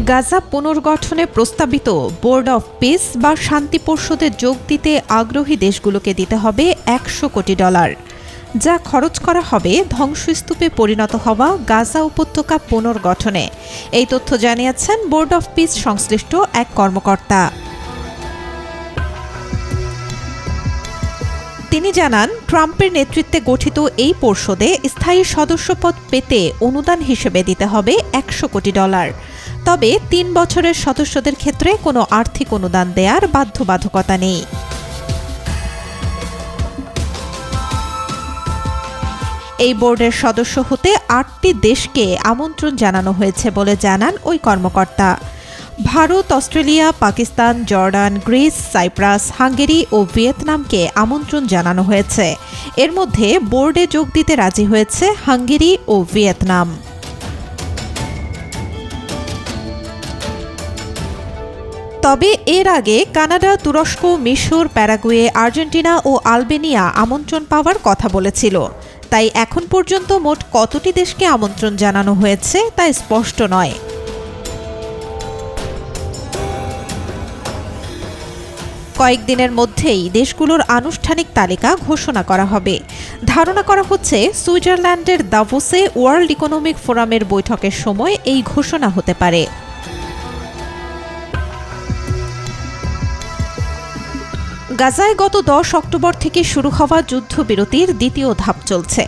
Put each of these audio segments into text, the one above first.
গাজা পুনর্গঠনে প্রস্তাবিত board of piece বা শান্তি পরিষদে যোগ দিতে আগ্রহী দেশগুলোকে দিতে হবে $100 কোটি, যা খরচ করা হবে ধ্বংসস্তূপে পরিণত হওয়া গাজা উপত্যকা পুনর্গঠনে। এই তথ্য জানিয়েছেন বোর্ড অব পিস সংশ্লিষ্ট এক কর্মকর্তা। তিনি জানান, ট্রাম্পের নেতৃত্বে গঠিত এই পরিষদে স্থায়ী সদস্যপদ পেতে অনুদান হিসেবে দিতে হবে $100 কোটি। তবে 3 বছরের সদস্যদের ক্ষেত্রে কোনো আর্থিক অনুদান দেওয়ার বাধ্যবাধকতা নেই। এই বোর্ডের সদস্য হতে 8টি দেশকে আমন্ত্রণ জানানো হয়েছে বলে জানান ওই কর্মকর্তা। Bharat, Australia, Pakistan, Jordan, Greece, Cyprus, Hungary ও ভিয়েতনামকে আমন্ত্রণ জানানো হয়েছে। এর মধ্যে বোর্ডে যোগ দিতে রাজি হয়েছে হাঙ্গেরি ও ভিয়েতনাম। তবে এর আগে কানাডা, তুরস্ক, মিশর, প্যারাগুয়ে, আর্জেন্টিনা ও আলবেনিয়া আমন্ত্রণ পাওয়ার কথা বলেছিল। তাই এখন পর্যন্ত মোট কতটি দেশকে আমন্ত্রণ জানানো হয়েছে তা স্পষ্ট নয়। কয়েকদিনের মধ্যেই দেশগুলোর আনুষ্ঠানিক তালিকা ঘোষণা করা হবে। ধারণা করা হচ্ছে সুইজারল্যান্ডের দাভোসে ওয়ার্ল্ড ইকোনমিক ফোরামের বৈঠকের সময় এই ঘোষণা হতে পারে। গাজায় গত 10 অক্টোবর থেকে শুরু হওয়া যুদ্ধবিরতির দ্বিতীয় ধাপ চলছে।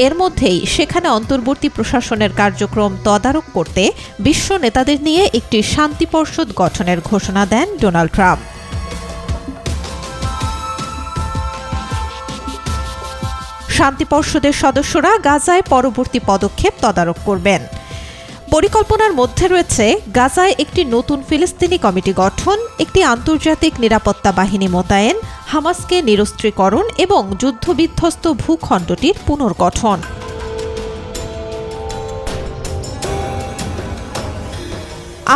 এর মধ্যেই সেখানে অন্তর্বর্তী প্রশাসনের কার্যক্রম তদারক করতে বিশ্ব নেতাদের নিয়ে একটি শান্তি পরিষদ গঠনের ঘোষণা দেন ডোনাল্ড ট্রাম্প। শান্তি পরিষদের সদস্যরা গাজায় পরবর্তী পদক্ষেপ তদারক করবেন। পরিকল্পনার মধ্যে রয়েছে গাজায় একটি নতুন ফিলিস্তিনি কমিটি গঠন, একটি আন্তর্জাতিক নিরাপত্তা বাহিনী মোতায়েন, হামাসকে নিরস্ত্রীকরণ এবং যুদ্ধবিধ্বস্ত ভূখণ্ডটির পুনর্গঠন।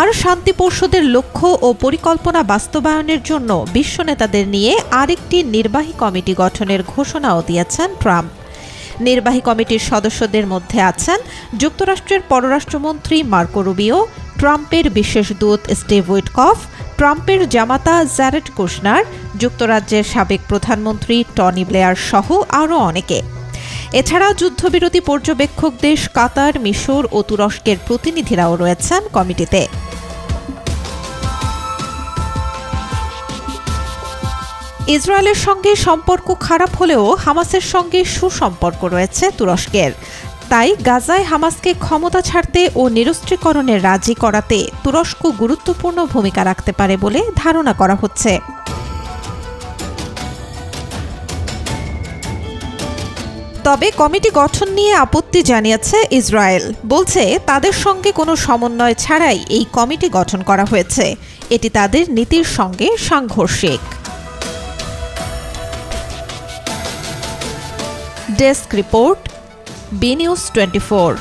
আর শান্তি পরিষদের লক্ষ্য ও পরিকল্পনা বাস্তবায়নের জন্য বিশ্ব নেতাদের নিয়ে আরেকটি নির্বাহী কমিটি গঠনের ঘোষণাও দিয়েছেন ট্রাম্প। নির্বাহী কমিটির সদস্যদের মধ্যে আছেন যুক্তরাষ্ট্রের পররাষ্ট্রমন্ত্রী মার্কো রুবিও, ট্রাম্পের বিশেষ দূত স্টিভ উইটকফ, ট্রাম্পের জামাতা জ্যারেড কুশনার, যুক্তরাজ্যের সাবেক প্রধানমন্ত্রী টনি ব্লেয়ার সহ আরও অনেকে। এছাড়া যুদ্ধবিরতি পর্যবেক্ষক দেশ কাতার, মিশর ও তুরস্কের প্রতিনিধিরাও রয়েছেন কমিটিতে। ইসরায়েলের সঙ্গে সম্পর্ক খারাপ হলেও হামাসের সঙ্গে সুসম্পর্ক রয়েছে তুরস্কের। তাই গাজায় হামাসকে ক্ষমতা ছাড়তে ও নিরস্ত্রীকরণে রাজি করাতে তুরস্ক গুরুত্বপূর্ণ ভূমিকা রাখতে পারে বলে ধারণা করা হচ্ছে। তবে কমিটি গঠন নিয়ে আপত্তি জানিয়েছে ইসরায়েল। বলছে তাদের সঙ্গে কোনো সমন্বয় ছাড়াই এই কমিটি গঠন করা হয়েছে। এটি তাদের নীতির সঙ্গে সাংঘর্ষিক। Desk report, B news 24।